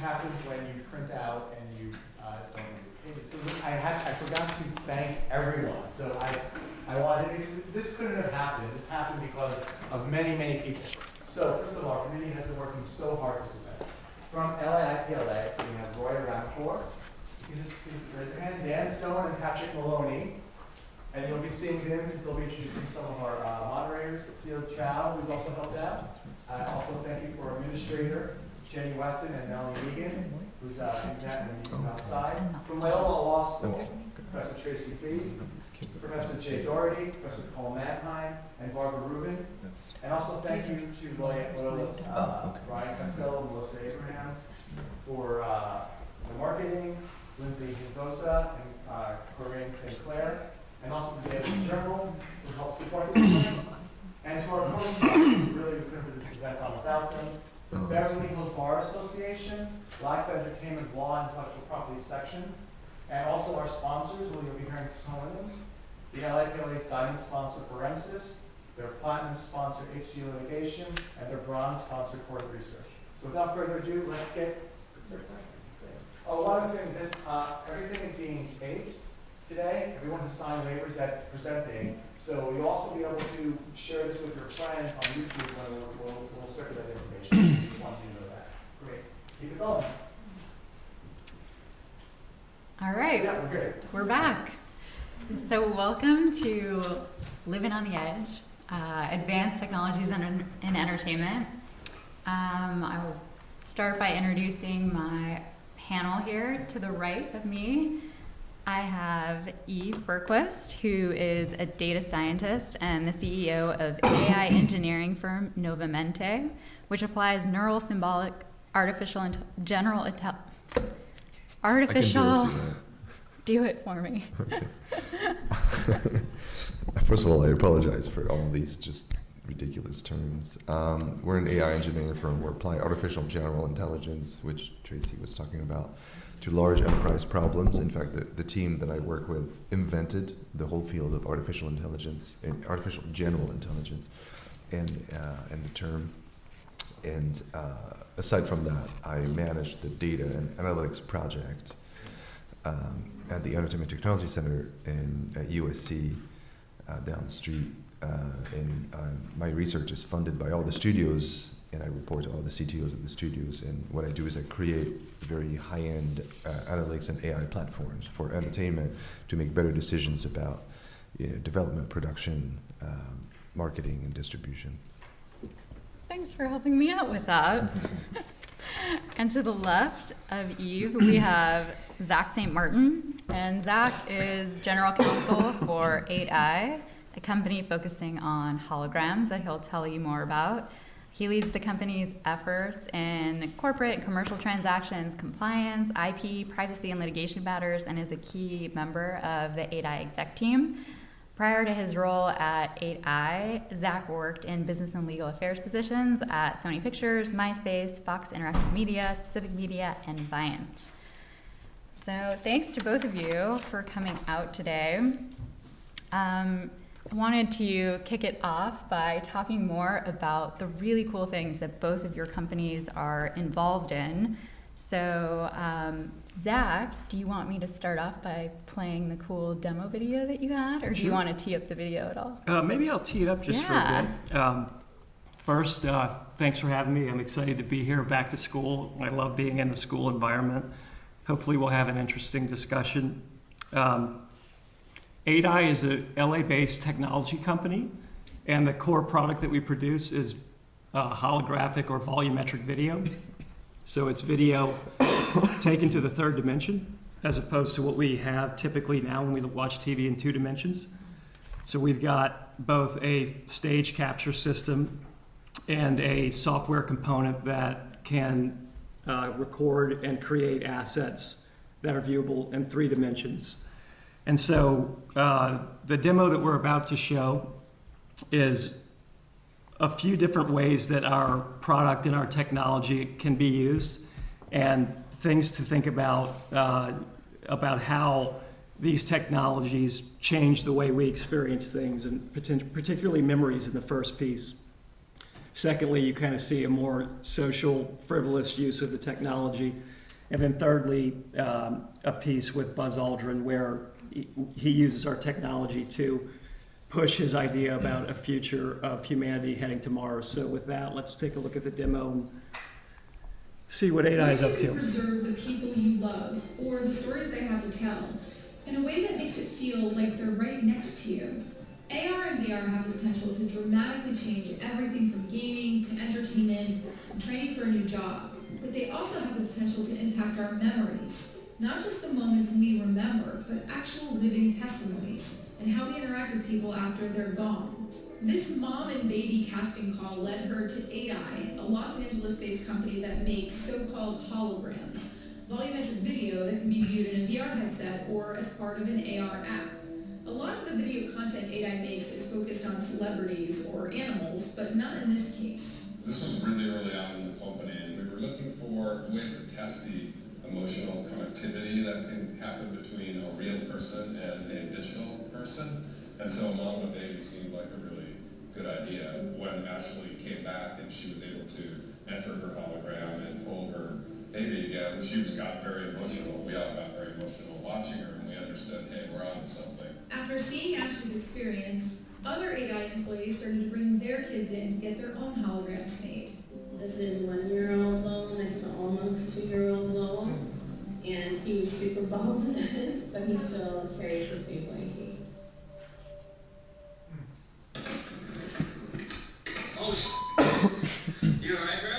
happens when you print out and you don't use pages. So I forgot to thank everyone. So I wanted, because this couldn't have happened. This happened because of many, many people. So first of all, our committee has been working so hard this event. From LAIPLA, we have Roy Ramcourt. You can just please raise your hand. Dan Stone and Patrick Maloney. And you'll be seeing them because they'll be introducing some of our moderators. Cecile Chow, who's also helped out. Also thank you for Administrator Jenny Weston and Melanie Egan, who's in that and meetings outside. From Loyola Law School, Professor Tracey Fee, Professor Jay Doherty, Professor Paul Mannheim, and Barbara Rubin. And also thank you to Loyola's Ryan Costello and Melissa Abraham for the marketing, Lindsay Hinzosa and Corinne St. Clair, and also to the Daily Journal to help support this event. And to our hosts, we really couldn't do this event without them. The Beverly Hills Bar Association, Life Entertainment Law and Intellectual Property Section, and also our sponsors, who you'll be hearing some of them. The LAPLA's Diamond sponsor, Forensis, their Platinum sponsor, HG Litigation, and their Bronze sponsor, Court Research. So without further ado, let's get. Oh, one other thing, everything is being taped today. Everyone has signed waivers that's presenting. So you'll also be able to share this with your friends on YouTube when we'll circulate information. If you want to know that. Great. Keep it going. All right. Yeah, we're good. We're back. So welcome to Livin on the Edge, Advanced Technologies in Entertainment. I will start by introducing my panel here. To the right of me, I have Yves Bergquist, who is a data scientist and the CEO of AI engineering firm Novamente, which applies neural symbolic artificial do it for me. Okay. First of all, I apologize for all these just ridiculous terms. We're an AI engineering firm. We apply artificial general intelligence, which Tracey was talking about, to large enterprise problems. In fact, the team that I work with invented the whole field of artificial intelligence and artificial general intelligence, and the term. And aside from that, I manage the data and analytics project at the Entertainment Technology Center at USC down the street. And my research is funded by all the studios, and I report to all the CTOs of the studios. And what I do is I create very high-end analytics and AI platforms for entertainment to make better decisions about development, production, marketing, and distribution. Thanks for helping me out with that. And to the left of Yves, we have Zach St. Martin. And Zach is general counsel for 8i, a company focusing on holograms that he'll tell you more about. He leads the company's efforts in corporate and commercial transactions, compliance, IP, privacy, and litigation matters, and is a key member of the 8i exec team. Prior to his role at 8i, Zach worked in business and legal affairs positions at Sony Pictures, MySpace, Fox Interactive Media, Pacific Media, and Viant. So thanks to both of you for coming out today. I wanted to kick it off by talking more about the really cool things that both of your companies are involved in. So, Zach, do you want me to start off by playing the cool demo video that you had, or do you want to tee up the video at all? Maybe I'll tee it up just for a bit. First, thanks for having me. I'm excited to be here, back to school. I love being in the school environment. Hopefully we'll have an interesting discussion. 8i is a LA-based technology company, and the core product that we produce is holographic or volumetric video. So it's video taken to the third dimension, as opposed to what we have typically now when we watch TV in 2 dimensions. So we've got both a stage capture system and a software component that can record and create assets that are viewable in 3 dimensions. And so the demo that we're about to show is a few different ways that our product and our technology can be used, and things to think about how these technologies change the way we experience things, and particularly memories in the first piece. Secondly, you kind of see a more social, frivolous use of the technology. And then thirdly, a piece with Buzz Aldrin where he uses our technology to push his idea about a future of humanity heading to Mars. So with that, let's take a look at the demo and see what 8i is up How do you to. preserve the people you love or the stories they have to tell in a way that makes it feel like they're right next to you? AR and VR have the potential to dramatically change everything from gaming to entertainment and training for a new job. But they also have the potential to impact our memories, not just the moments we remember, but actual living testimonies and how we interact with people after they're gone. This mom and baby casting call led her to 8i, a Los Angeles-based company that makes so-called holograms, volumetric video that can be viewed in a VR headset or as part of an AR app. A lot of the video content 8i makes is focused on celebrities or animals, but not in this case. This was really early on in the company, and we were looking for ways to test the emotional connectivity that can happen between a real person and a digital person. And so Mom and Baby seemed like a really good idea. When Ashley came back and she was able to enter her hologram and hold her baby again, got very emotional. We all got very emotional watching her, and we understood, hey, we're on to something. After seeing Ashley's experience, other 8i employees started to bring their kids in to get their own holograms made. This is 1-year-old Lowell next to almost 2-year-old Lowell, and he was super bald, but he still carries the same blankie. Oh, you alright, bro?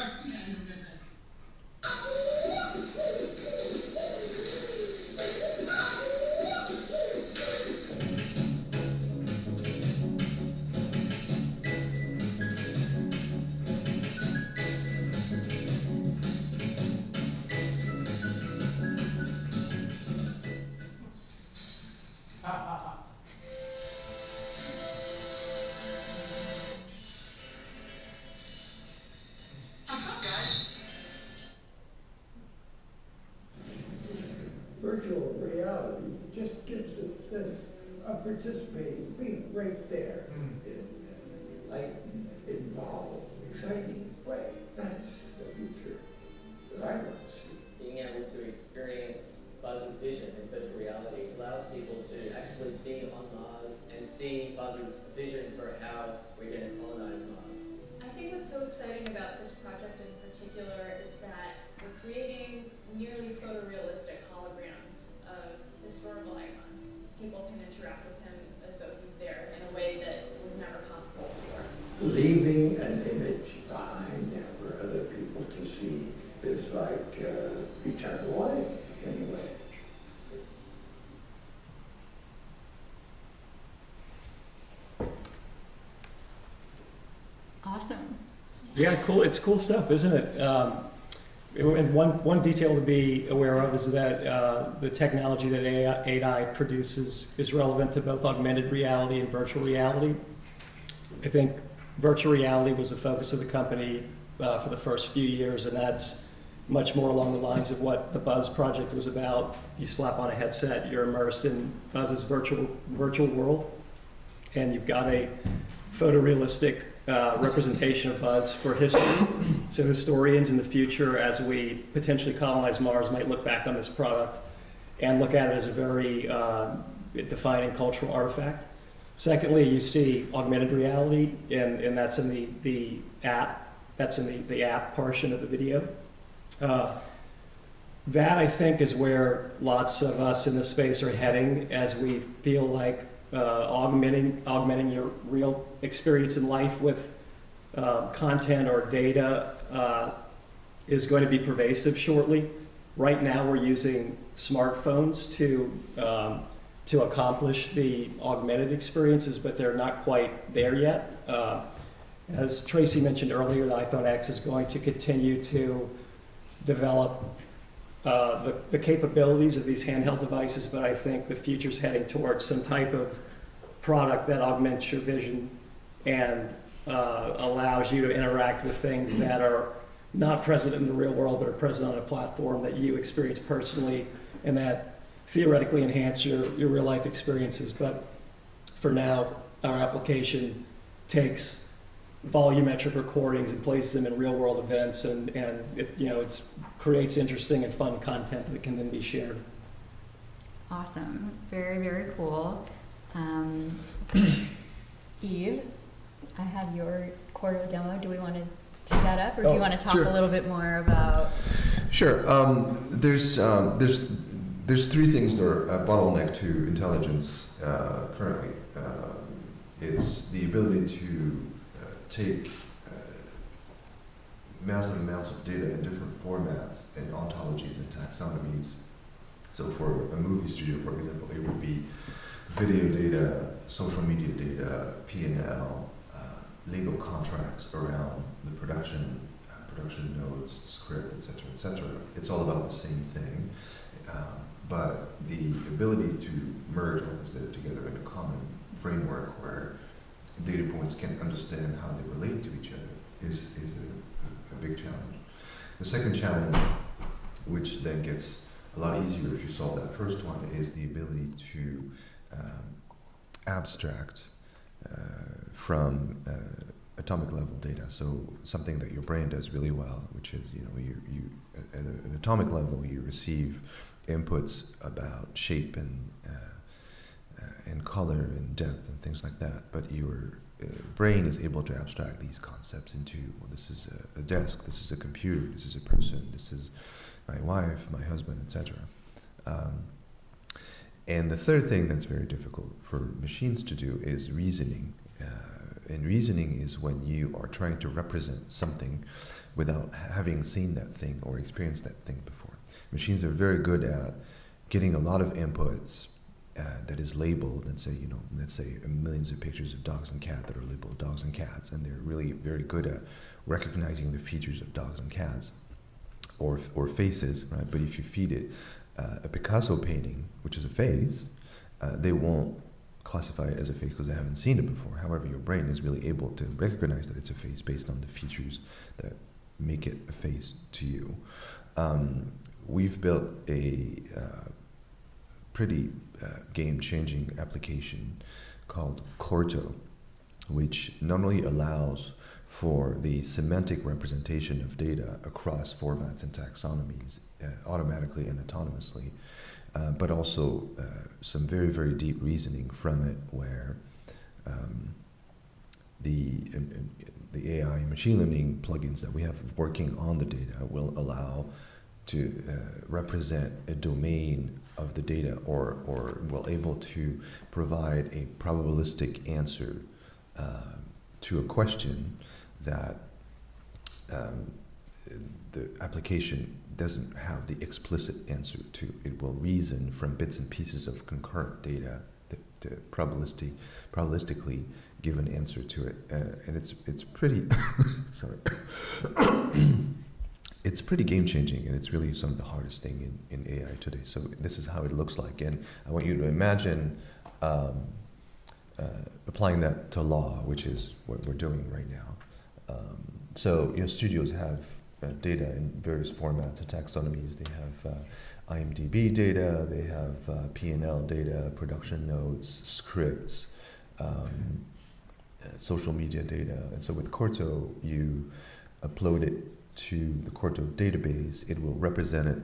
What's up, guys? Virtual reality just gives a sense of participating, being right there, in, like, involved, exciting way. That's the future that I want to see. Being able to experience Buzz's vision in virtual reality allows people to actually be on Mars and see Buzz's vision for how we're going to colonize Mars. I think what's so exciting about this project in particular is that we're creating nearly photorealistic holograms of historical icons. People can interact with him as though he's there in a way that was never possible before. Leaving an image behind there for other people to see is like eternal life, anyway. Awesome. Yeah, cool. It's cool stuff, isn't it? And one detail to be aware of is that the technology that 8i produces is relevant to both augmented reality and virtual reality. I think virtual reality was the focus of the company for the first few years, and that's much more along the lines of what the Buzz project was about. You slap on a headset, you're immersed in Buzz's virtual world, and you've got a photorealistic representation of Buzz for history. So historians in the future, as we potentially colonize Mars, might look back on this product and look at it as a very defining cultural artifact. Secondly, you see augmented reality, and that's in the app. That's in the app portion of the video. That, I think, is where lots of us in this space are heading as we feel like augmenting your real experience in life with content or data is going to be pervasive shortly. Right now, we're using smartphones to accomplish the augmented experiences, but they're not quite there yet. As Tracey mentioned earlier, the iPhone X is going to continue to develop the capabilities of these handheld devices, but I think the future's heading towards some type of product that augments your vision and allows you to interact with things that are not present in the real world, but are present on a platform that you experience personally and that theoretically enhance your real life experiences. But for now, our application takes volumetric recordings and places them in real world events, and it creates interesting and fun content that can then be shared. Awesome. Very, very cool. Yves, I have your Corto demo. Do we want to tee that up, or do you want to talk sure. a little bit more about? Sure. There's three things that are a bottleneck to intelligence currently. It's the ability to take massive amounts of data in different formats and ontologies and taxonomies. So for a movie studio, for example, it would be video data, social media data, P&L, legal contracts around the production nodes, script, etc. It's all about the same thing, but the ability to merge all this data together in a common framework where data points can understand how they relate to each other is a big challenge. The second challenge, which then gets a lot easier if you solve that first one, is the ability to abstract from atomic level data. So something that your brain does really well, which is, you at an atomic level, you receive inputs about shape and color and depth and things like that. But your brain is able to abstract these concepts into, well, this is a desk, this is a computer, this is a person, this is my wife, my husband, etc. And the third thing that's very difficult for machines to do is reasoning. And reasoning is when you are trying to represent something without having seen that thing or experienced that thing before. Machines are very good at getting a lot of inputs that is labeled, and let's say millions of pictures of dogs and cats that are labeled dogs and cats, and they're really very good at recognizing the features of dogs and cats or faces, right? But if you feed it a Picasso painting, which is a face, they won't classify it as a face because they haven't seen it before. However, your brain is really able to recognize that it's a face based on the features that make it a face to you. We've built a pretty game-changing application called Corto, which not only allows for the semantic representation of data across formats and taxonomies automatically and autonomously, but also some very, very deep reasoning from it, where the AI and machine learning plugins that we have working on the data will allow to represent a domain of the data, or will able to provide a probabilistic answer to a question that the application doesn't have the explicit answer to. It will reason from bits and pieces of concurrent data to probabilistically give an answer to it, and it's pretty sorry. It's pretty game-changing, and it's really some of the hardest thing in AI today. So this is how it looks like, and I want you to imagine applying that to law, which is what we're doing right now. So studios have data in various formats and taxonomies. They have IMDb data, they have P&L data, production notes, scripts, social media data. And so with Corto, you upload it to the Corto database. It will represent it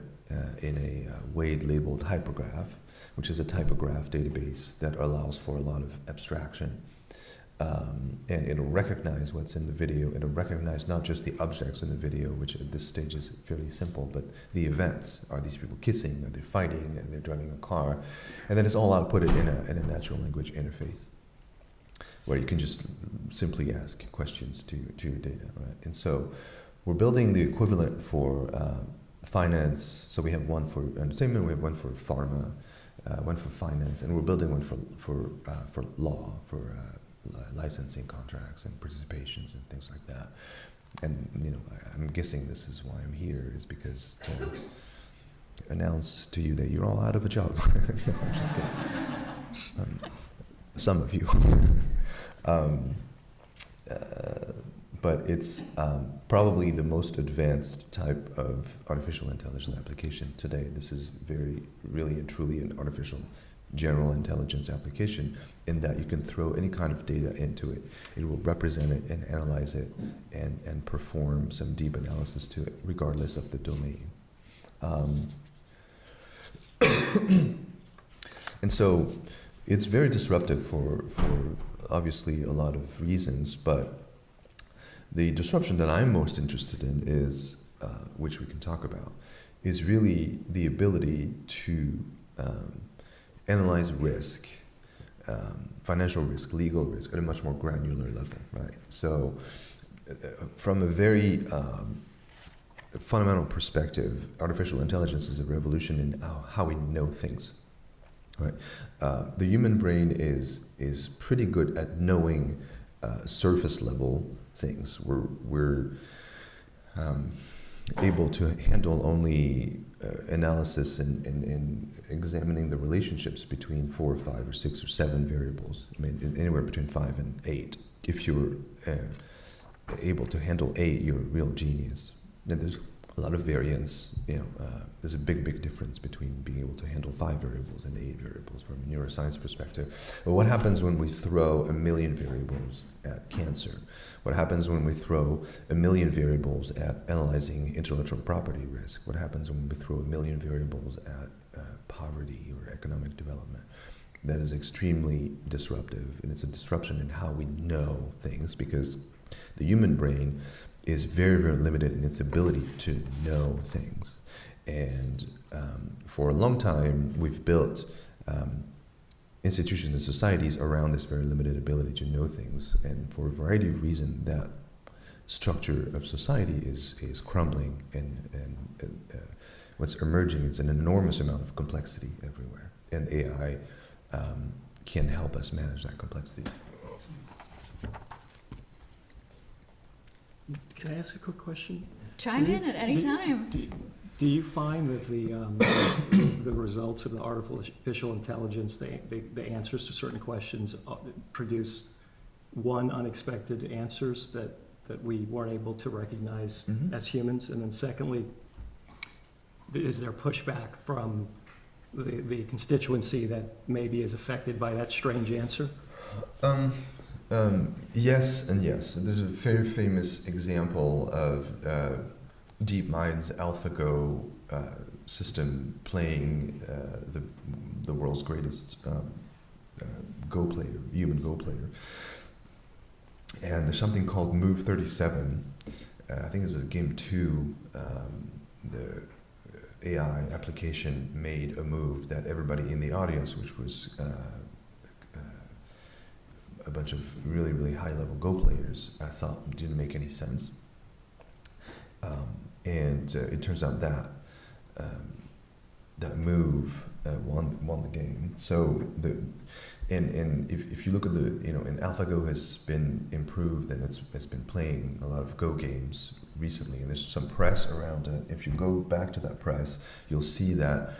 in a weight labeled hypergraph, which is a typograph database that allows for a lot of abstraction. And it'll recognize what's in the video. It'll recognize not just the objects in the video, which at this stage is fairly simple, but the events. Are these people kissing? Are they fighting? Are they driving a car? And then it's all outputted in a natural language interface, where you can just simply ask questions to your data, right? And so we're building the equivalent for finance. So we have one for entertainment, we have one for pharma, one for finance, and we're building one for law, for licensing contracts and participations and things like that. And I'm guessing this is why I'm here, is because to announce to you that you're all out of a job. No, I'm just kidding. Some of you. But it's probably the most advanced type of artificial intelligence application today. This is really and truly an artificial general intelligence application in that you can throw any kind of data into it. It will represent it and analyze it and perform some deep analysis to it, regardless of the domain. And so it's very disruptive for obviously a lot of reasons, but the disruption that I'm most interested in is, which we can talk about, is really the ability to analyze risk, financial risk, legal risk, at a much more granular level, right? So from a very fundamental perspective, artificial intelligence is a revolution in how we know things, right? The human brain is pretty good at knowing surface level things. We're able to handle only analysis and examining the relationships between 4 or 5 or 6 or 7 variables. I mean, anywhere between 5 and 8. If you're able to handle 8, you're a real genius. And there's a lot of variance. There's a big difference between being able to handle 5 variables and 8 variables from a neuroscience perspective. But what happens when we throw 1 million variables at cancer? What happens when we throw 1 million variables at analyzing intellectual property risk? What happens when we throw 1 million variables at poverty or economic development? That is extremely disruptive, and it's a disruption in how we know things, because the human brain is very limited in its ability to know things. And for a long time, we've built institutions and societies around this very limited ability to know things. And for a variety of reasons, that structure of society is crumbling, and what's emerging is an enormous amount of complexity everywhere. And AI can help us manage that complexity. Can I ask a quick question? Chime in at any time. Do you find that the results of the artificial intelligence, the answers to certain questions, produce unexpected answers that we weren't able to recognize as humans? And then secondly, is there pushback from the constituency that maybe is affected by that strange answer? Yes and yes. There's a very famous example of DeepMind's AlphaGo system playing the world's greatest Go player, human Go player. And there's something called Move 37. I think it was game 2. The AI application made a move that everybody in the audience, which was a bunch of really high-level Go players, I thought didn't make any sense. And it turns out that that move won the game. So if you look at and AlphaGo has been improved, and it's been playing a lot of Go games recently, and there's some press around it. If you go back to that press, you'll see that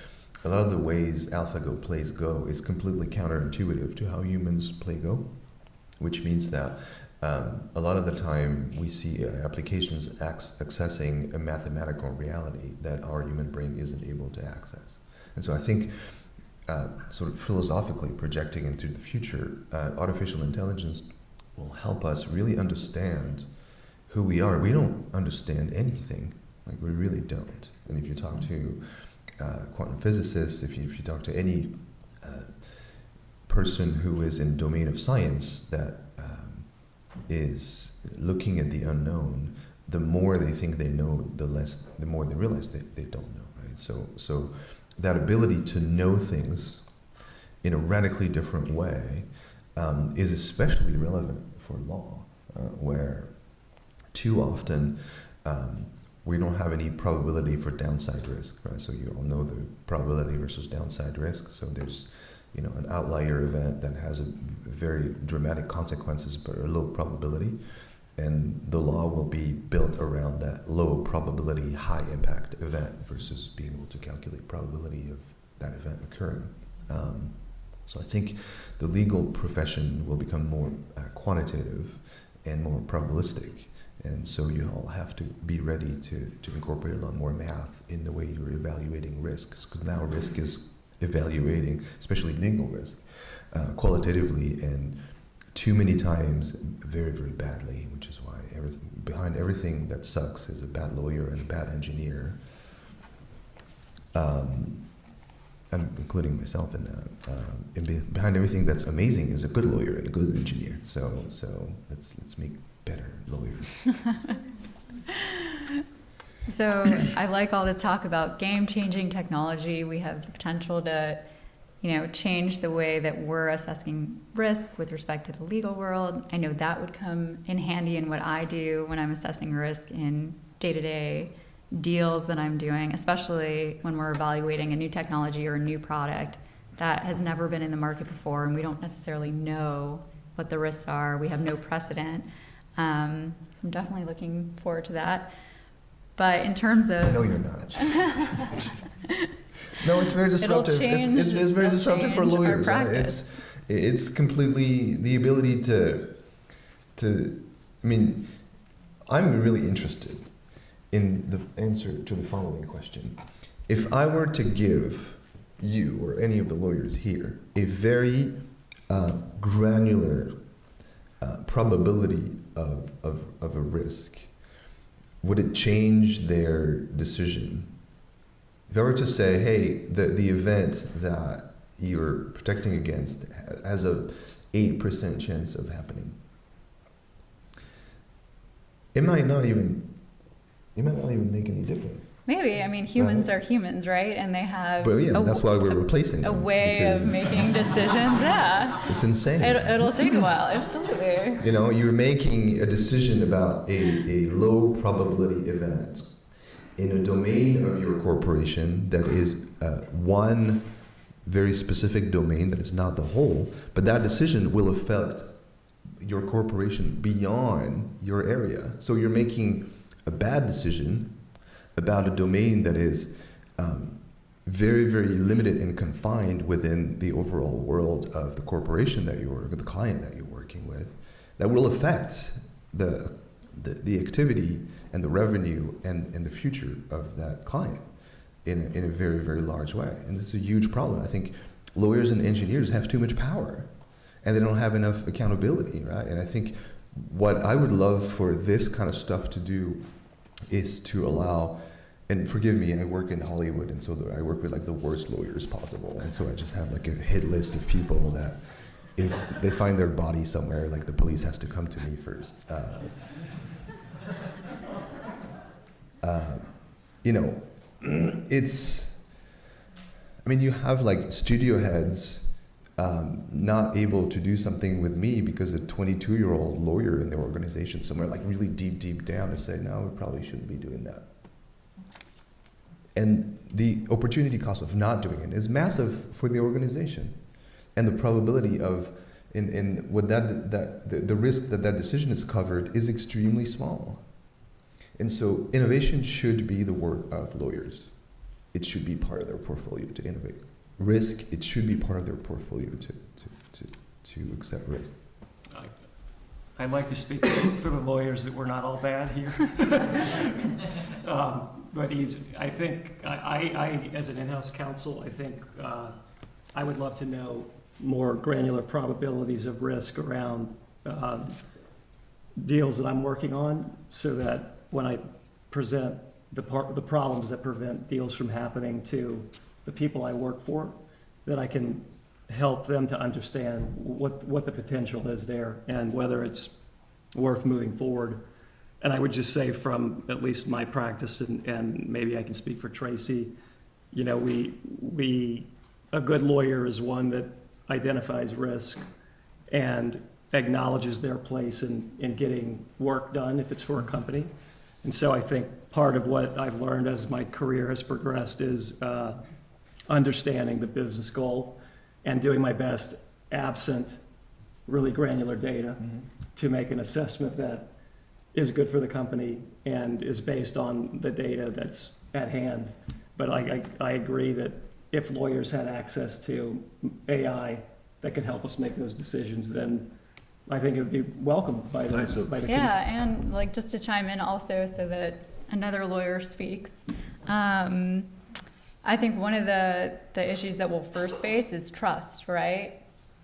a lot of the ways AlphaGo plays Go is completely counterintuitive to how humans play Go, which means that a lot of the time we see applications accessing a mathematical reality that our human brain isn't able to access. And so I think sort of philosophically projecting into the future, artificial intelligence will help us really understand who we are. We don't understand anything. Like, we really don't. And if you talk to quantum physicists, if you talk to any person who is in domain of science that is looking at the unknown, the more they think they know, the more they realize they don't know, right? So that ability to know things in a radically different way is especially relevant for law, where too often we don't have any probability for downside risk, right? So you all know the probability versus downside risk. So there's an outlier event that has a very dramatic consequences but a low probability, and the law will be built around that low probability, high impact event versus being able to calculate probability of that event occurring. So I think the legal profession will become more quantitative and more probabilistic, and so you all have to be ready to incorporate a lot more math in the way you're evaluating risks, because now risk is evaluating, especially legal risk, qualitatively and too many times very, very badly, which is why behind everything that sucks is a bad lawyer and a bad engineer. I'm including myself in that. And behind everything that's amazing is a good lawyer and a good engineer. So let's make better lawyers. So I like all this talk about game-changing technology. We have the potential to, change the way that we're assessing risk with respect to the legal world. I know that would come in handy in what I do when I'm assessing risk in day-to-day deals that I'm doing, especially when we're evaluating a new technology or a new product that has never been in the market before, and we don't necessarily know what the risks are. We have no precedent. So I'm definitely looking forward to that. But in terms of... No, you're not. No, it's very disruptive. It's very disruptive for lawyers. Right? It's completely the ability to. I mean, I'm really interested in the answer to the following question. If I were to give you or any of the lawyers here a very granular probability of a risk, would it change their decision? If I were to say, hey, the event that you're protecting against has a 8% chance of happening, it might not even make any difference. Maybe. I mean, humans are humans, right? And they have that's why we're replacing a them, way of making decisions. Yeah. It's insane. It'll take a while. Absolutely. You're making a decision about a low probability event in a domain of your corporation that is one very specific domain that is not the whole, but that decision will affect your corporation beyond your area. So you're making a bad decision about a domain that is very, very limited and confined within the overall world of the corporation that the client that you're working with, that will affect the activity and the revenue and the future of that client in a very, very large way. And this is a huge problem. I think lawyers and engineers have too much power and they don't have enough accountability, right? And I think what I would love for this kind of stuff to do is to allow, and forgive me, I work in Hollywood, and so I work with like the worst lawyers possible, and so I just have like a hit list of people that if they find their body somewhere, like the police has to come to me first. You have like studio heads not able to do something with me because a 22-year-old lawyer in their organization somewhere like really deep down has said, no, we probably shouldn't be doing that. And the opportunity cost of not doing it is massive for the organization. And the probability of, the risk that decision is covered is extremely small. And so innovation should be the work of lawyers. It should be part of their portfolio to innovate. Risk, it should be part of their portfolio to accept risk. I'd like to speak for the lawyers that we're not all bad here. But I think, I as an in-house counsel, I think I would love to know more granular probabilities of risk around deals that I'm working on, so that when I present the problems that prevent deals from happening to the people I work for, that I can help them to understand what the potential is there and whether it's worth moving forward. And I would just say, from at least my practice, and maybe I can speak for Tracey, a good lawyer is one that identifies risk and acknowledges their place in getting work done if it's for a company. And so I think part of what I've learned as my career has progressed is understanding the business goal and doing my best, absent really granular data, to make an assessment that is good for the company and is based on the data that's at hand. But I agree that if lawyers had access to AI that could help us make those decisions, then I think it would be welcomed by the community. Yeah, and like just to chime in also so that another lawyer speaks. I think one of the issues that we'll first face is trust, right?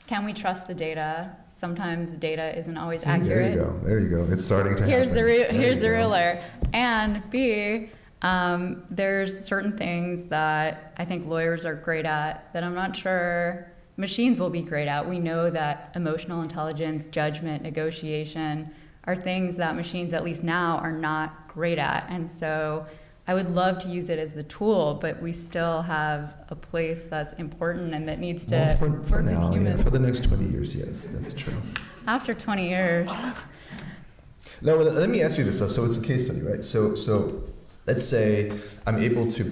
Can we trust the data? Sometimes data isn't always accurate. There you go. It's starting to Here's happen. Here's the real layer. And B, there's certain things that I think lawyers are great at that I'm not sure machines will be great at. We know that emotional intelligence, judgment, negotiation are things that machines, at least now, are not great at. And so I would love to use it as the tool, but we still have a place that's important and that needs to For the now, humans. for the next 20 years, yes, that's true. After 20 years. No, let me ask you this. So it's a case study, right? So let's say I'm able to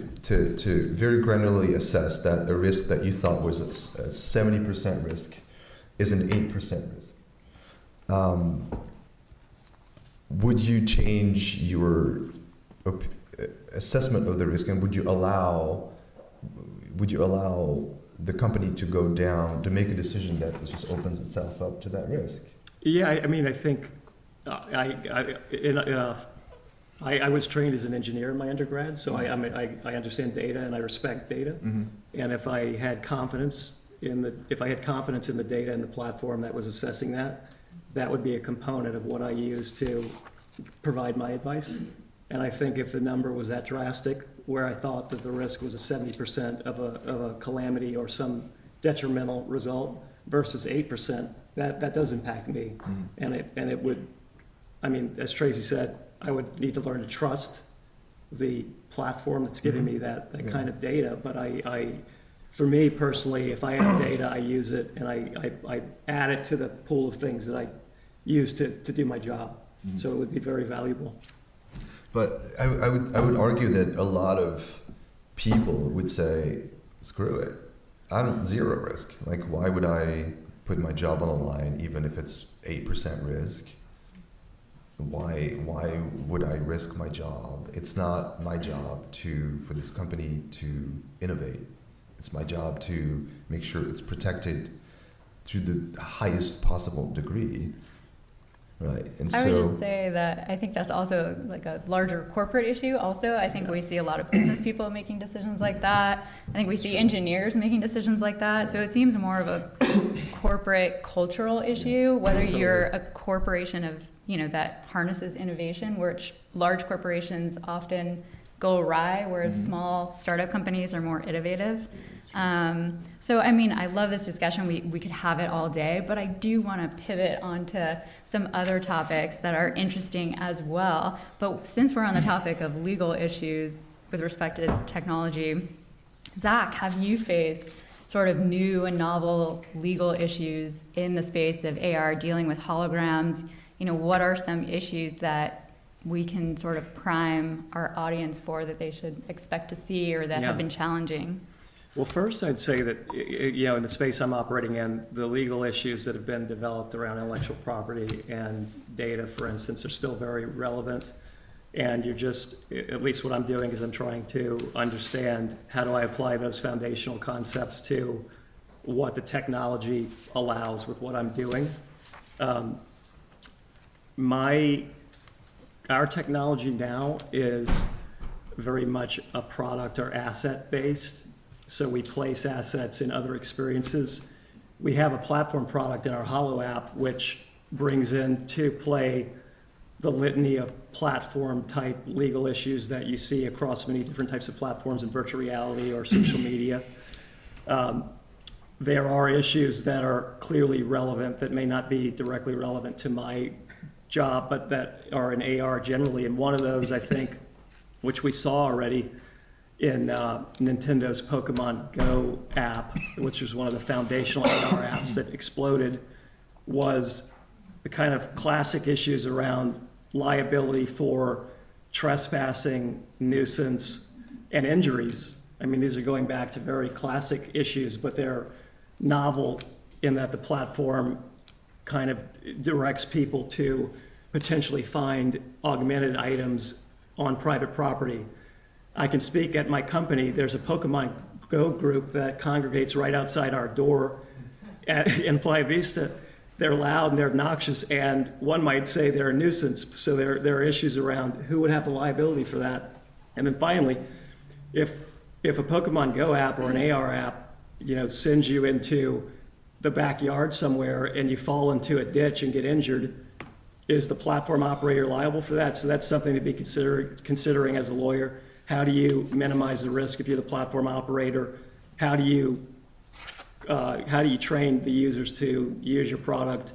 very granularly assess that a risk that you thought was a 70% risk is an 8% risk. Would you change your assessment of the risk, and would you allow the company to go down to make a decision that just opens itself up to that risk? Yeah, I mean, I think I was trained as an engineer in my undergrad, so I understand data and I respect data. Mm-hmm. And if I had confidence in the data and the platform that was assessing that, that would be a component of what I use to provide my advice. And I think if the number was that drastic, where I thought that the risk was a 70% of a calamity or some detrimental result versus 8%, that does impact me. Mm-hmm. And it would, I mean, as Tracey said, I would need to learn to trust the platform that's giving me that kind of data. But for me personally, if I have data, I use it and I add it to the pool of things that I use to do my job. Mm-hmm. So it would be very valuable. But I would argue that a lot of people would say, screw it, I'm zero risk. Like, why would I put my job on the line even if it's 8% risk? Why would I risk my job? It's not my job for this company to innovate. It's my job to make sure it's protected to the highest possible degree. Right. And I would just say that I think that's also like a larger corporate issue also. I think we see a lot of business people making decisions like that. I think we see engineers making decisions like that. So it seems more of a corporate cultural issue, whether you're a corporation of, that harnesses innovation, which large corporations often go awry, whereas small startup companies are more innovative. So, I mean, I love this discussion. We could have it all day, but I do want to pivot onto some other topics that are interesting as well. But since we're on the topic of legal issues with respect to technology, Zach, have you faced sort of new and novel legal issues in the space of AR dealing with holograms? What are some issues that we can sort of prime our audience for that they should expect to see or that have been challenging? Well, first I'd say that, in the space I'm operating in, the legal issues that have been developed around intellectual property and data, for instance, are still very relevant. And at least what I'm doing is I'm trying to understand how do I apply those foundational concepts to what the technology allows with what I'm doing. Our technology now is very much a product or asset based. So we place assets in other experiences. We have a platform product in our Holo app, which brings into play the litany of platform type legal issues that you see across many different types of platforms in virtual reality or social media. There are issues that are clearly relevant that may not be directly relevant to my job, but that are in AR generally. And one of those, I think, which we saw already in Nintendo's Pokemon Go app, which was one of the foundational AR apps that exploded, was the kind of classic issues around liability for trespassing, nuisance, and injuries. I mean, these are going back to very classic issues, but they're novel in that the platform kind of directs people to potentially find augmented items on private property. I can speak at my company. There's a Pokemon Go group that congregates right outside our door in Playa Vista. They're loud and they're obnoxious, and one might say they're a nuisance. So there are issues around who would have the liability for that. And then finally, if if a Pokemon Go app or an AR app, sends you into the backyard somewhere and you fall into a ditch and get injured, is the platform operator liable for that? So that's something to be considering as a lawyer. How do you minimize the risk if you're the platform operator? How do you train the users to use your product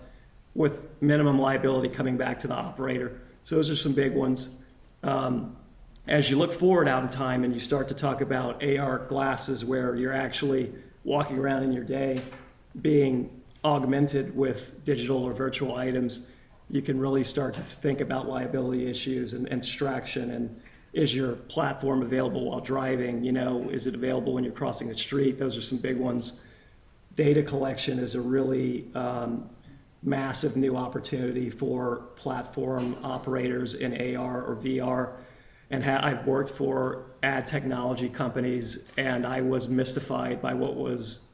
with minimum liability coming back to the operator? So those are some big ones. As you look forward out in time and you start to talk about AR glasses where you're actually walking around in your day being augmented with digital or virtual items, you can really start to think about liability issues and distraction. And is your platform available while driving? Is it available when you're crossing the street? Those are some big ones. Data collection is a really massive new opportunity for platform operators in AR or VR. And I've worked for ad technology companies, and I was mystified by what was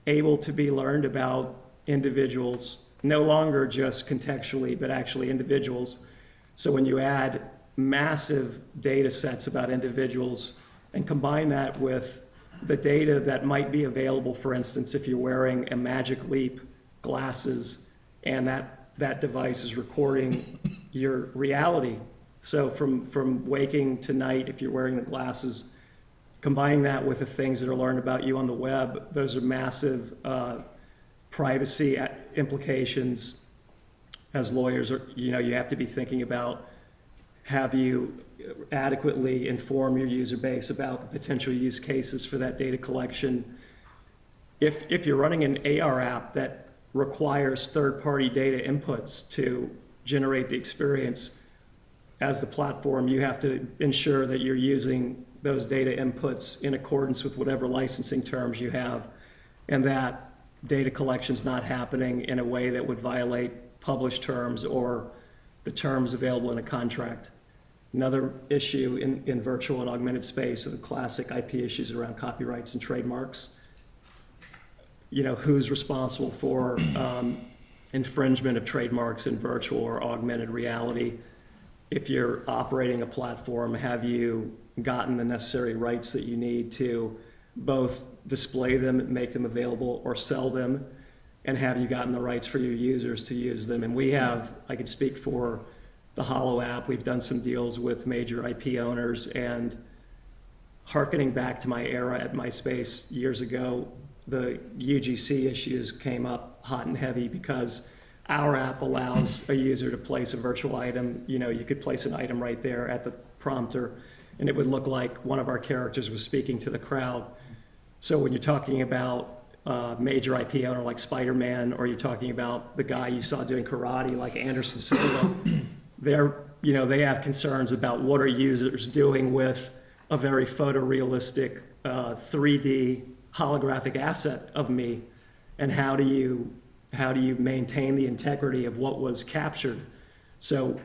able to be learned about individuals, no longer just contextually, but actually individuals. So when you add massive data sets about individuals and combine that with the data that might be available, for instance, if you're wearing a Magic Leap glasses and that device is recording your reality. So from waking to night, if you're wearing the glasses, combining that with the things that are learned about you on the web, those are massive privacy implications. As lawyers, you have to be thinking about, have you adequately inform your user base about the potential use cases for that data collection? If you're running an AR app that requires third-party data inputs to generate the experience, as the platform, you have to ensure that you're using those data inputs in accordance with whatever licensing terms you have, and that data collection is not happening in a way that would violate published terms or the terms available in a contract. Another issue in virtual and augmented space are the classic IP issues around copyrights and trademarks. Who's responsible for infringement of trademarks in virtual or augmented reality? If you're operating a platform, have you gotten the necessary rights that you need to both display them, make them available, or sell them? And have you gotten the rights for your users to use them? And I can speak for the Holo app. We've done some deals with major IP owners, and hearkening back to my era at MySpace years ago, the UGC issues came up hot and heavy because our app allows a user to place a virtual item. You could place an item right there at the prompter, and it would look like one of our characters was speaking to the crowd. So when you're talking about a major IP owner like Spider-Man, or you're talking about the guy you saw doing karate like Anderson Silva, they have concerns about what are users doing with a very photorealistic 3D holographic asset of me, and how do you maintain the integrity of what was captured? So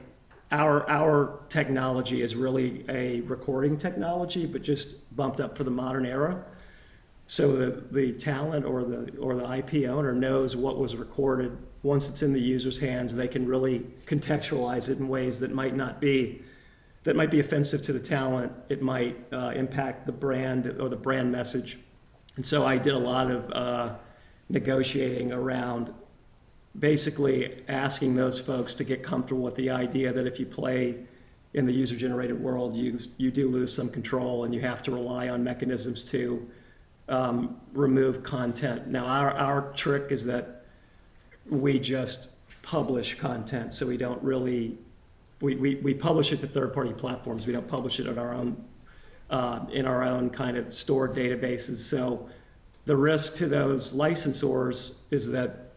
our technology is really a recording technology, but just bumped up for the modern era. So the talent or the IP owner knows what was recorded. Once it's in the user's hands, they can really contextualize it in ways that might be offensive to the talent. It might impact the brand or the brand message. And so I did a lot of negotiating around basically asking those folks to get comfortable with the idea that if you play in the user-generated world, you do lose some control, and you have to rely on mechanisms to remove content. Now, our trick is that we just publish content, so we don't really we publish it to third-party platforms. We don't publish it on our own in our own kind of stored databases. So the risk to those licensors is that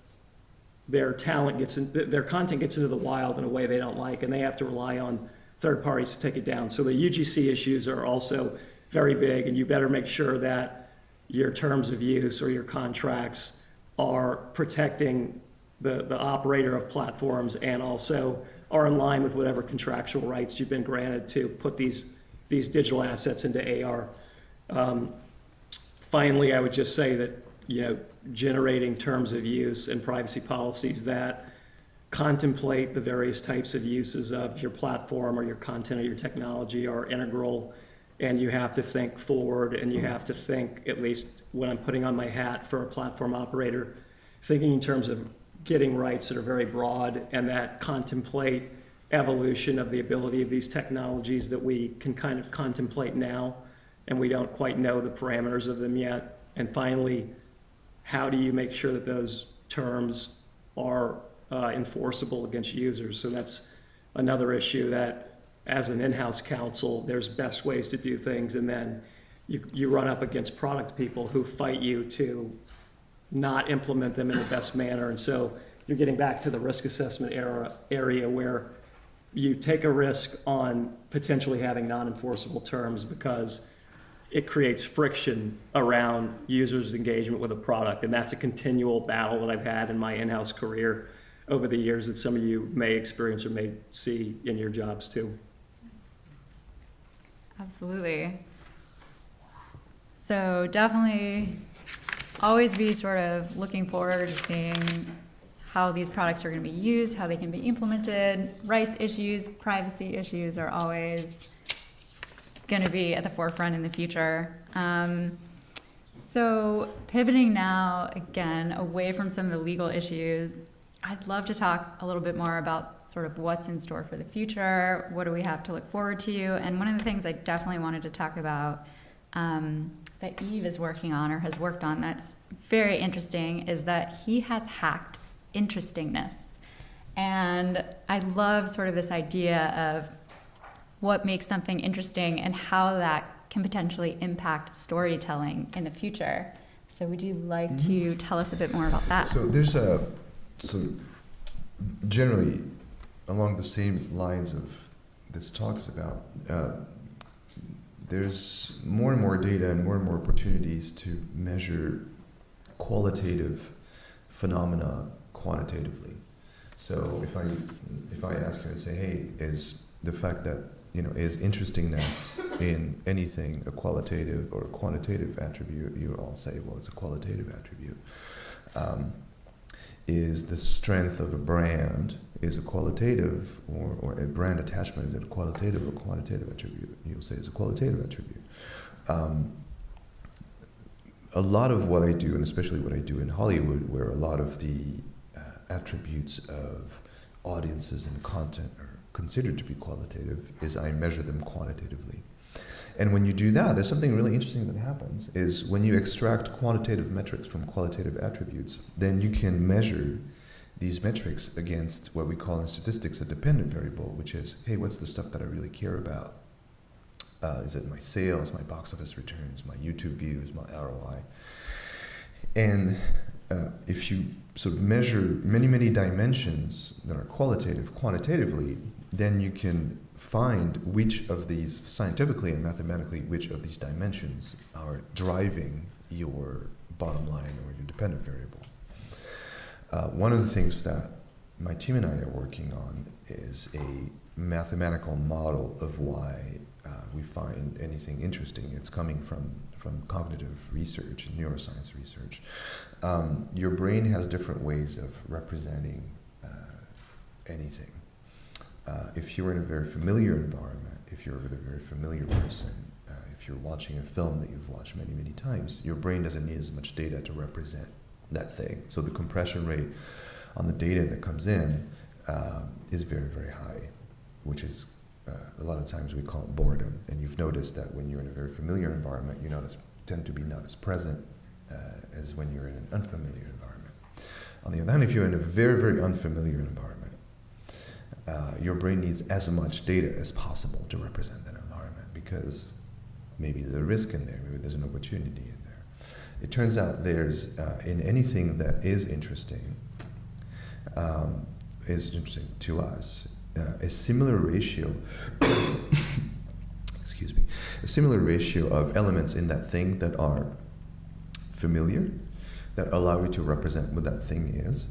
their content gets into the wild in a way they don't like, and they have to rely on third parties to take it down. So the UGC issues are also very big, and you better make sure that your terms of use or your contracts are protecting the operator of platforms, and also are in line with whatever contractual rights you've been granted to put these digital assets into AR. Finally, I would just say that generating terms of use and privacy policies that contemplate the various types of uses of your platform or your content or your technology are integral and you have to think forward, and you have to think, at least when I'm putting on my hat for a platform operator, thinking in terms of getting rights that are very broad and that contemplate evolution of the ability of these technologies that we can kind of contemplate now, and we don't quite know the parameters of them yet. And finally, how do you make sure that those terms are enforceable against users? So that's another issue that, as an in-house counsel, there's best ways to do things, and then you run up against product people who fight you to not implement them in the best manner. And so you're getting back to the risk assessment area where you take a risk on potentially having non-enforceable terms because it creates friction around users' engagement with a product. And that's a continual battle that I've had in my in-house career over the years that some of you may experience or may see in your jobs too. Absolutely. So definitely always be sort of looking forward to seeing how these products are going to be used, how they can be implemented. Rights issues, privacy issues are always going to be at the forefront in the future. So pivoting now, again, away from some of the legal issues, I'd love to talk a little bit more about sort of what's in store for the future, what do we have to look forward to, and one of the things I definitely wanted to talk about that Yves is working on or has worked on that's very interesting is that he has hacked interestingness. And I love sort of this idea of what makes something interesting and how that can potentially impact storytelling in the future. So would you like to tell us a bit more about that? So generally, along the same lines of this talk is about, there's more and more data and more opportunities to measure qualitative phenomena quantitatively. So if I ask you and say, hey, is the fact that, is interestingness in anything a qualitative or a quantitative attribute, you all say, well, it's a qualitative attribute. Is the strength of a brand is a qualitative or a brand attachment, is it a qualitative or quantitative attribute? You'll say it's a qualitative attribute. A lot of what I do, and especially what I do in Hollywood, where a lot of the attributes of audiences and content are considered to be qualitative, is I measure them quantitatively. And when you do that, there's something really interesting that happens, is when you extract quantitative metrics from qualitative attributes, then you can measure these metrics against what we call in statistics a dependent variable, which is, hey, what's the stuff that I really care about? Is it my sales, my box office returns, my YouTube views, my ROI? And if you sort of measure many dimensions that are qualitative quantitatively, then you can find which of these, scientifically and mathematically, which of these dimensions are driving your bottom line or your dependent variable. One of the things that my team and I are working on is a mathematical model of why we find anything interesting. It's coming from cognitive research and neuroscience research. Your brain has different ways of representing anything. If you're in a very familiar environment, if you're with a very familiar person, if you're watching a film that you've watched many times, your brain doesn't need as much data to represent that thing. So the compression rate on the data that comes in is very high, which is a lot of times we call it boredom. And you've noticed that when you're in a very familiar environment, you tend to be not as present as when you're in an unfamiliar environment. On the other hand, if you're in a very unfamiliar environment, your brain needs as much data as possible to represent that environment, because maybe there's a risk in there, maybe there's an opportunity in there. It turns out there's, in anything that is interesting to us, a similar ratio, a similar ratio of elements in that thing that are familiar, that allow you to represent what that thing is,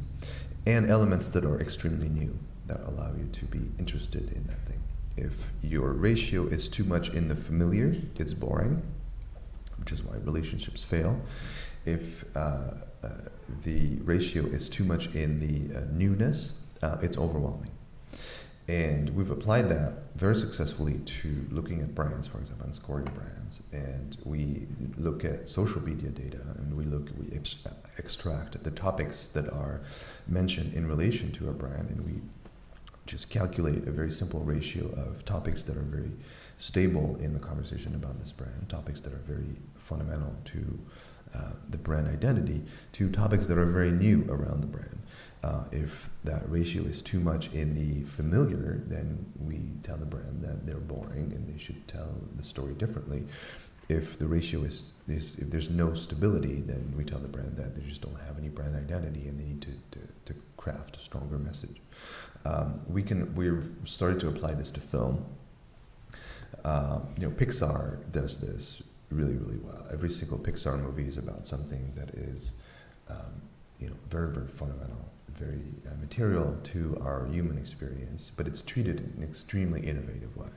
and elements that are extremely new, that allow you to be interested in that thing. If your ratio is too much in the familiar, it's boring, which is why relationships fail. If the ratio is too much in the newness, it's overwhelming. And we've applied that very successfully to looking at brands, for example, and scoring brands. And we look at social media data, and we extract the topics that are mentioned in relation to a brand, and we just calculate a very simple ratio of topics that are very stable in the conversation about this brand, topics that are very fundamental to the brand identity, to topics that are very new around the brand. If that ratio is too much in the familiar, then we tell the brand that they're boring and they should tell the story differently. If the ratio is if there's no stability, then we tell the brand that they just don't have any brand identity and they need to craft a stronger message. We've started to apply this to film. Pixar does this really, really well. Every single Pixar movie is about something that is, very, very fundamental, very material to our human experience, but it's treated in an extremely innovative way.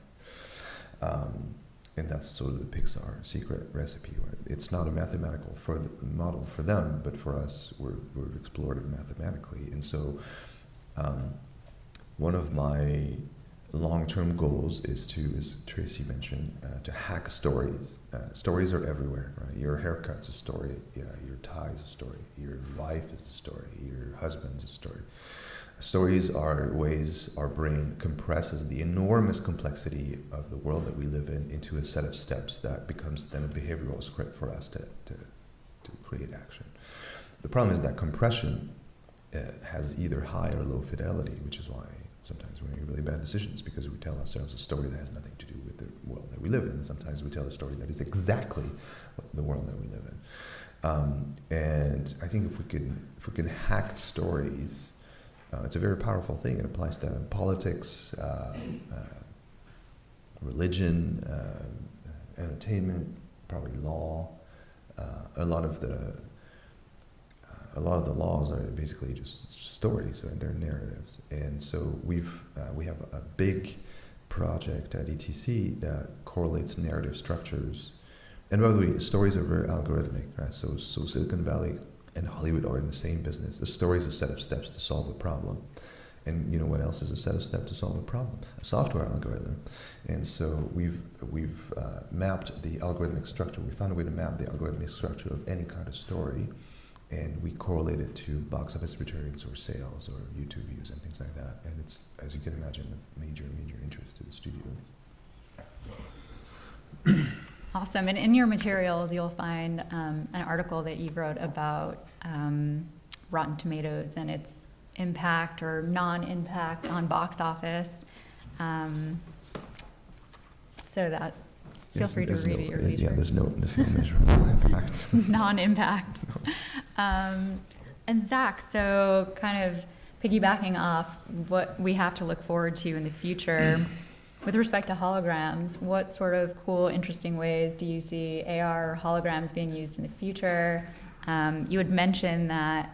And that's sort of the Pixar secret recipe. Right? It's not a mathematical model for them, but for us, we've explored it mathematically. And so one of my long-term goals is as Tracey mentioned, to hack stories. Stories are everywhere, right? Your haircut's a story, your tie's a story, your life is a story, your husband's a story. Stories are ways our brain compresses the enormous complexity of the world that we live in into a set of steps that becomes then a behavioral script for us to create action. The problem is that compression has either high or low fidelity, which is why sometimes we make really bad decisions, because we tell ourselves a story that has nothing to do with the world that we live in. And sometimes we tell a story that is exactly the world that we live in. And I think if we can hack stories, it's a very powerful thing. It applies to politics, religion, entertainment, probably law. A lot of the laws are basically just stories, right? They're narratives. And so we have a big project at ETC that correlates narrative structures. And by the way, stories are very algorithmic, right? So Silicon Valley and Hollywood are in the same business. A story is a set of steps to solve a problem. And you know what else is a set of steps to solve a problem? A software algorithm. And so we've mapped the algorithmic structure. We found a way to map the algorithmic structure of any kind of story, and we correlate it to box office returns or sales or YouTube views and things like that. And it's, as you can imagine, of major interest to the studio. Awesome. And in your materials, you'll find an article that you wrote about Rotten Tomatoes and its impact or non-impact on box office. So that, feel free to read it. Yeah, there's no measurable impact. Non-impact. And Zach, so kind of piggybacking off what we have to look forward to in the future, with respect to holograms, what sort of cool, interesting ways do you see AR holograms being used in the future? You had mentioned that,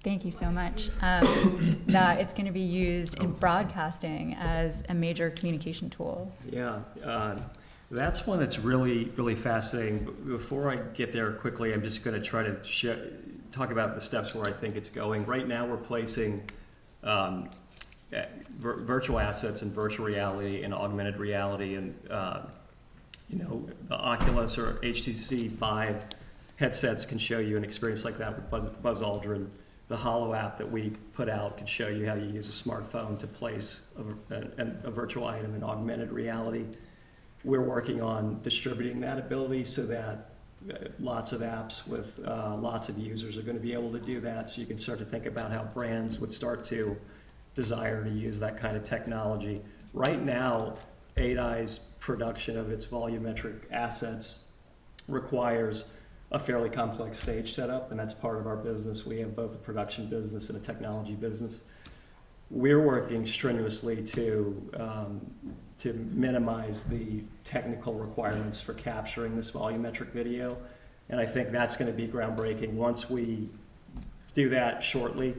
thank you so much, that it's going to be used in broadcasting as a major communication tool. Yeah, that's one that's really, really fascinating. But before I get there quickly, I'm just going to try to talk about the steps where I think it's going. Right now, we're placing virtual assets in virtual reality and augmented reality, and the Oculus or HTC Vive headsets can show you an experience like that with Buzz Aldrin. The Holo app that we put out can show you how you use a smartphone to place a virtual item in augmented reality. We're working on distributing that ability so that lots of apps with lots of users are going to be able to do that. So you can start to think about how brands would start to desire to use that kind of technology. Right now, 8i's production of its volumetric assets requires a fairly complex stage setup, and that's part of our business. We have both a production business and a technology business. We're working strenuously to minimize the technical requirements for capturing this volumetric video, and I think that's going to be groundbreaking. Once we do that shortly,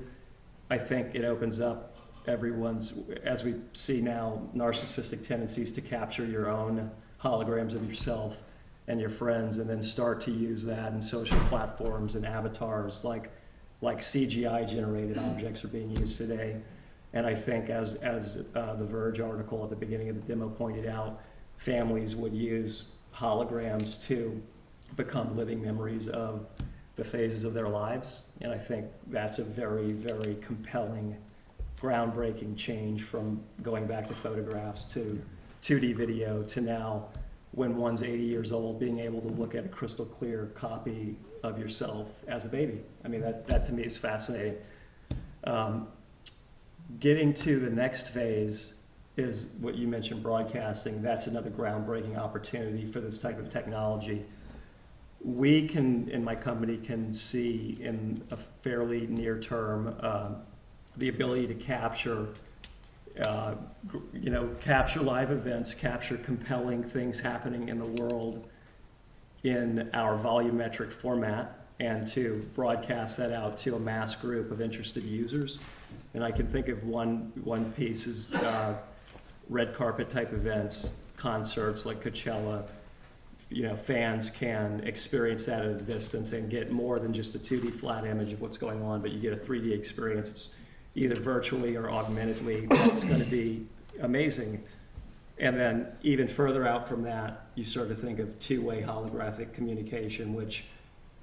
I think it opens up everyone's, as we see now, narcissistic tendencies to capture your own holograms of yourself and your friends, and then start to use that in social platforms and avatars like CGI generated objects are being used today. And I think as the Verge article at the beginning of the demo pointed out, families would use holograms to become living memories of the phases of their lives. And I think that's a very, very compelling, groundbreaking change from going back to photographs to 2D video to now, when one's 80 years old, being able to look at a crystal clear copy of yourself as a baby. I mean, that to me is fascinating. Getting to the next phase is what you mentioned, broadcasting. That's another groundbreaking opportunity for this type of technology. We can, in my company, can see in a fairly near term the ability to capture, capture live events, capture compelling things happening in the world in our volumetric format, and to broadcast that out to a mass group of interested users. And I can think of one piece is red carpet type events, concerts like Coachella. Fans can experience that at a distance and get more than just a 2D flat image of what's going on, but you get a 3D experience. It's either virtually or augmentedly. That's going to be amazing. And then even further out from that, you start to think of two-way holographic communication, which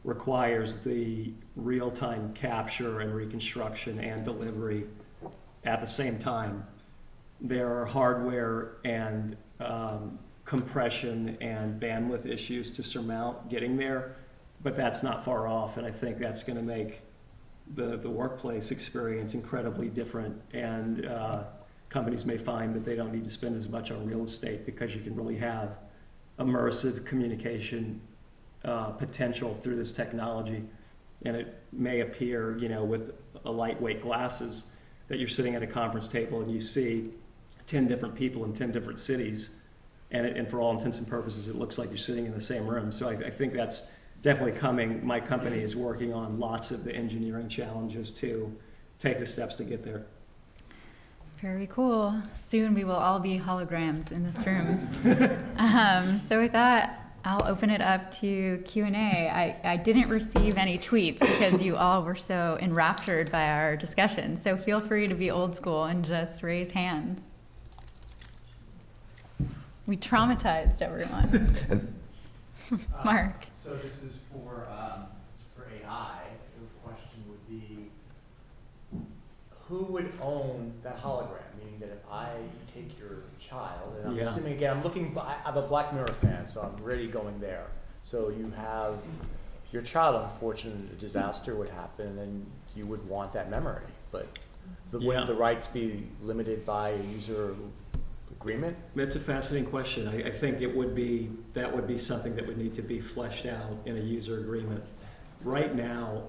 requires the real-time capture and reconstruction and delivery at the same time. There are hardware and compression and bandwidth issues to surmount getting there, but that's not far off, and I think that's going to make the workplace experience incredibly different, and companies may find that they don't need to spend as much on real estate because you can really have immersive communication potential through this technology. And it may appear, with a lightweight glasses, that you're sitting at a conference table and you see 10 different people in 10 different cities, and for all intents and purposes, it looks like you're sitting in the same room. So I think that's definitely coming. My company is working on lots of the engineering challenges to take the steps to get there. Very cool. Soon we will all be holograms in this room. So with that, I'll open it up to Q&A. I didn't receive any tweets because you all were so enraptured by our discussion. So feel free to be old school and just raise hands. We traumatized everyone. Mark. So this is for AI. The question would be, who would own that hologram? Meaning that if I take your child, and I'm assuming again, I'm a Black Mirror fan, so I'm really going there. So you have your child, unfortunately, a disaster would happen, and then you would want that memory. But wouldn't the rights be limited by a user agreement? That's a fascinating question. I think that would be something that would need to be fleshed out in a user agreement. Right now,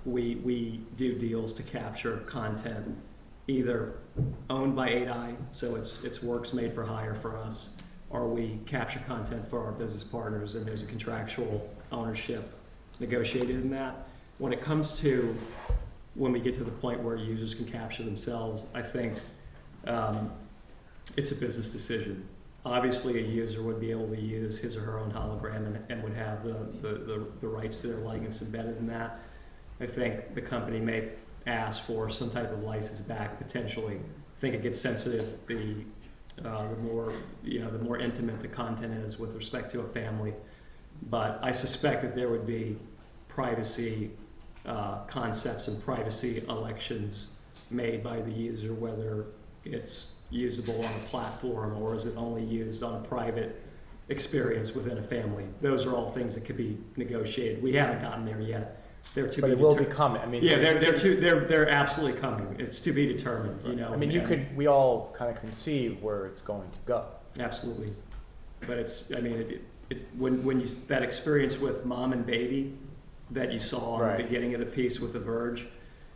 we do deals to capture content either owned by 8i, so it's works made for hire for us, or we capture content for our business partners, and there's a contractual ownership negotiated in that. When it comes to when we get to the point where users can capture themselves, I think it's a business decision. Obviously, a user would be able to use his or her own hologram and would have the rights to their likeness embedded in that. I think the company may ask for some type of license back potentially. I think it gets sensitive the more intimate the content is with respect to a family. But I suspect that there would be privacy concepts and privacy elections made by the user, whether it's usable on a platform or is it only used on a private experience within a family. Those are all things that could be negotiated. We haven't gotten there yet. They're to but be it will be coming. I mean, they're absolutely coming. It's to be determined. I mean, we all kind of conceive where it's going to go. Absolutely, but when you that experience with mom and baby that you saw in the beginning of the piece with The Verge.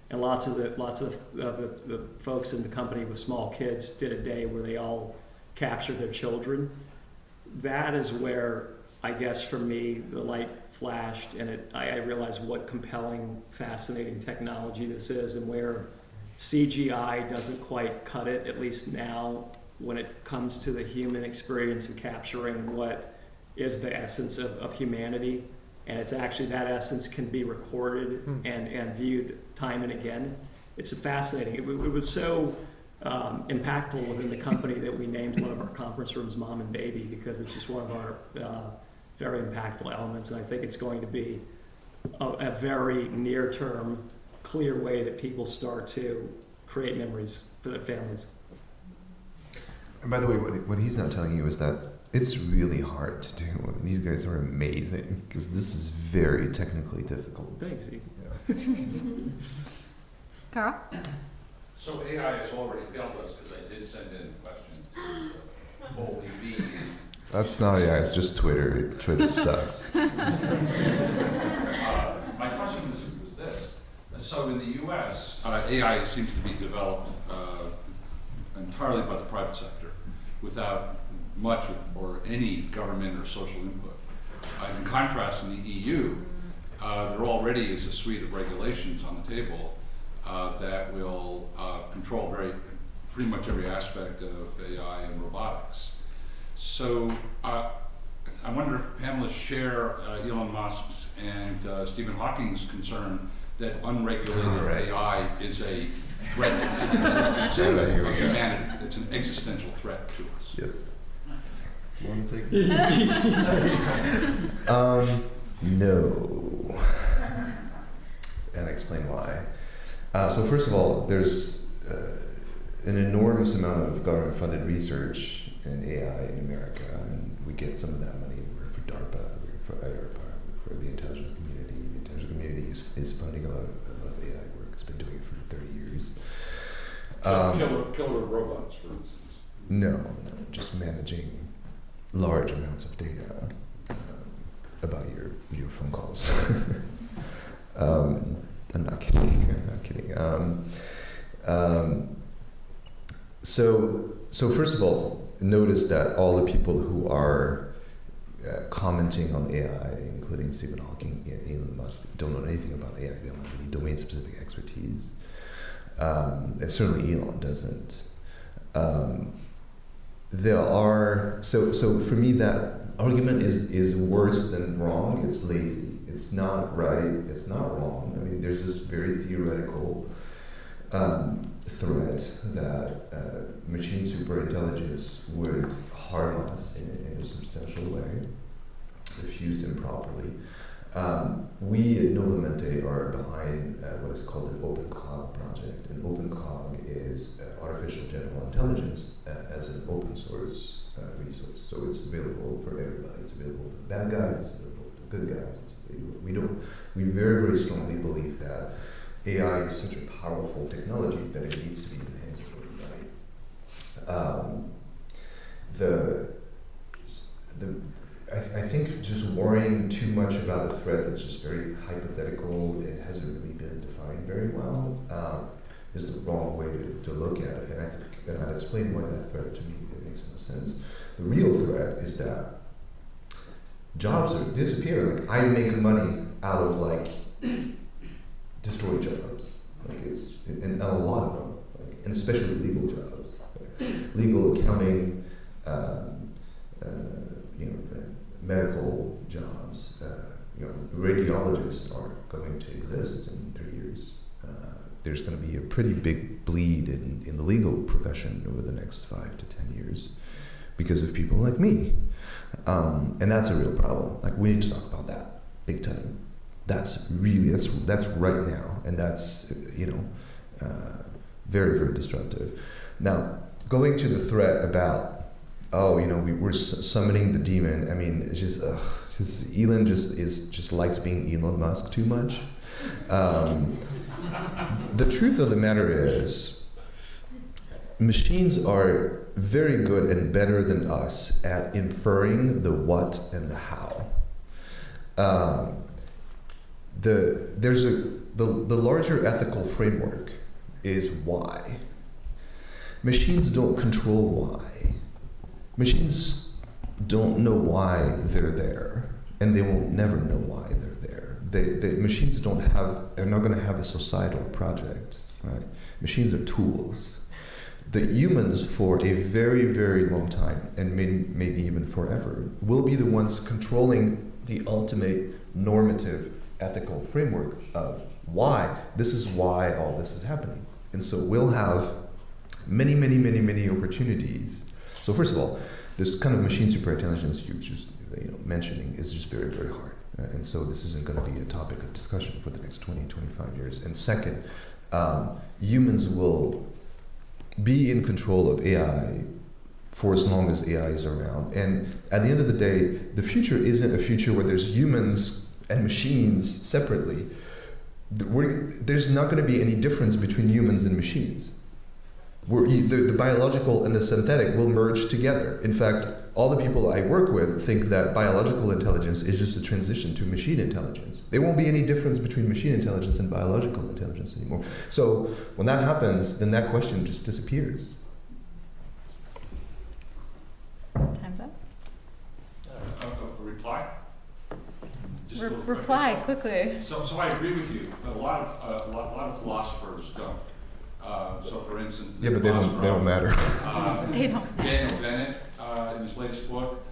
And lots of the folks in the company with small kids did a day where they all captured their children. That is where, I guess for me, the light flashed, and I realized what compelling, fascinating technology this is, and where CGI doesn't quite cut it, at least now, when it comes to the human experience of capturing what is the essence of humanity. And it's actually that essence can be recorded and viewed time and again. it's fascinating. It was so impactful within the company that we named one of our conference rooms Mom and Baby, because it's just one of our very impactful elements, and I think it's going to be a very near-term, clear way that people start to create memories for their families. And by the way, what he's not telling you is that it's really hard to do. I mean, these guys are amazing, because this is very technically difficult. Thanks, Eve. Yeah. Carl? So AI has already failed us, because I did send in questions. Holy bee. That's not AI, it's just Twitter. Twitter sucks. My question was this. So in the US, AI seems to be developed entirely by the private sector without much or any government or social input. In contrast, in the EU, there already is a suite of regulations on the table that will control pretty much every aspect of AI and robotics. So I wonder if panelists share Elon Musk's and Stephen Hawking's concern that unregulated AI is a threat to the existence of humanity. It's an existential threat to us. Yes. Do you want to take it? No. And I explain why. So first of all, there's an enormous amount of government-funded research in AI in America, and we get some of that money. We work for DARPA, we work for IARPA, for the intelligence community. The intelligence community is funding a lot of AI work. It's been doing it for 30 years. Killer robots, for instance. No, just managing large amounts of data about your phone calls. I'm not kidding. So first of all, notice that all the people who are commenting on AI, including Stephen Hawking, Elon Musk, don't know anything about AI. They don't have any domain-specific expertise. And certainly Elon doesn't. So for me, that argument is worse than wrong. It's lazy. It's not right. It's not wrong. I mean, there's this very theoretical threat that machine superintelligence would harm us in a substantial way if used improperly. We at Novamente are behind what is called an OpenCog project. And OpenCog is artificial general intelligence as an open source resource. So it's available for everybody. It's available for the bad guys, it's available for the good guys. We very, very strongly believe that AI is such a powerful technology that it needs to be in the hands of everybody. I think just worrying too much about a threat that's just very hypothetical, it hasn't really been defined very well, is the wrong way to look at it. And I'll explain why that threat to me it makes no sense. The real threat is that jobs are disappearing. Like, I make money out of destroy jobs. And a lot of them, and especially legal jobs, legal, accounting, medical jobs. Radiologists aren't going to exist in 3 years. There's going to be a pretty big bleed in the legal profession over the next 5 to 10 years because of people like me. And that's a real problem. We need to talk about that big time. That's right now, and that's very, very disruptive. Now, going to the threat about we're summoning the demon. I mean, it's just Elon just likes being Elon Musk too much. The truth of the matter is, machines are very good and better than us at inferring the what and the how. The larger ethical framework is why. Machines don't control why. Machines don't know why they're there, and they will never know why they're there. Machines are not going to have a societal project, right? Machines are tools. The humans, for a very, very long time, and maybe even forever, will be the ones controlling the ultimate normative ethical framework of Why? This is why all this is happening. And so we'll have many, many, many, many opportunities. So first of all, this kind of machine superintelligence you're just mentioning is just very, very hard. And so this isn't going to be a topic of discussion for the next 20, 25 years. And second, humans will be in control of AI for as long as AI is around. And at the end of the day, the future isn't a future where there's humans and machines separately. There's not going to be any difference between humans and machines. The biological and the synthetic will merge together. In fact, all the people I work with think that biological intelligence is just a transition to machine intelligence. There won't be any difference between machine intelligence and biological intelligence anymore. So when that happens, then that question just disappears. Time's up. A reply? Just Reply quickly. So I agree with you, but a lot of philosophers don't. So for instance, Yeah, but they don't matter. They don't. Daniel Dennett, in his latest book,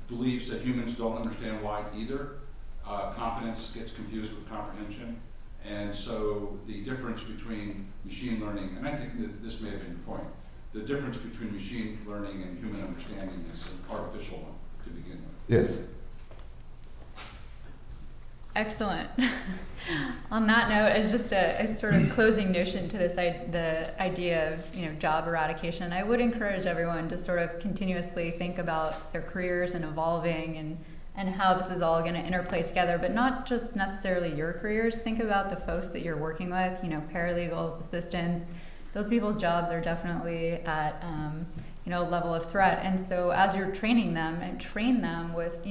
believes that humans don't understand why either. Competence gets confused with comprehension. And so the difference between machine learning, and I think that this may have been your point, the difference between machine learning and human understanding is an artificial one to begin with. Yes. Excellent. On that note, as just a sort of closing notion to this, the idea of job eradication, I would encourage everyone to sort of continuously think about their careers and evolving and how this is all going to interplay together, but not just necessarily your careers. Think about the folks that you're working with, paralegals, assistants. Those people's jobs are definitely at a level of threat, and so as you're training them, and train them with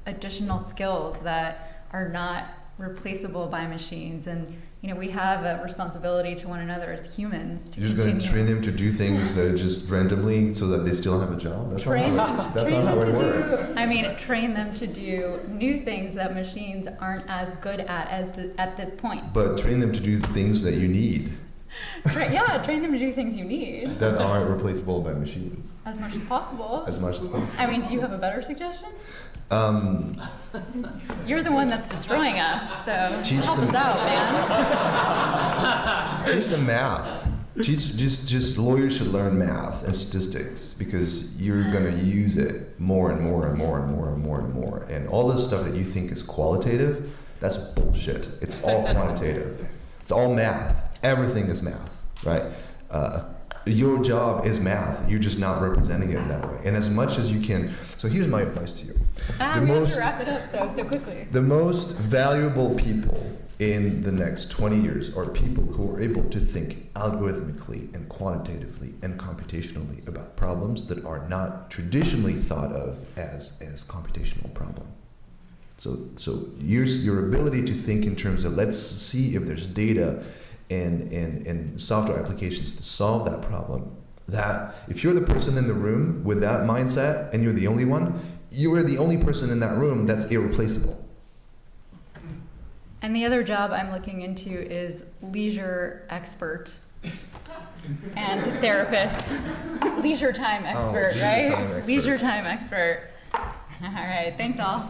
additional skills that are not replaceable by machines. And we have a responsibility to one another as humans to You're just going to train them to do things that are just randomly so that they still have a job? That's not how it works. Train them to do new things that machines aren't as good at at this point. But train them to do things that you need. Train them to do things you need. That aren't replaceable by machines. As much as possible. As much as possible. Do you have a better suggestion? You're the one that's destroying us, so help us out, man. Teach them math. Just lawyers should learn math and statistics because you're going to use it more and more and more and more and more and more. And all this stuff that you think is qualitative, that's bullshit. It's all quantitative. It's all math. Everything is math, right? Your job is math. You're just not representing it that way. And as much as you can. So here's my advice to you. We have to wrap it up, though, so quickly. The most valuable people in the next 20 years are people who are able to think algorithmically and quantitatively and computationally about problems that are not traditionally thought of as computational problem. So your ability to think in terms of let's see if there's data and software applications to solve that problem. That if you're the person in the room with that mindset and you're the only one, you are the only person in that room that's irreplaceable. And the other job I'm looking into is leisure expert and therapist. Leisure time expert, right? Leisure time expert. All right, thanks all.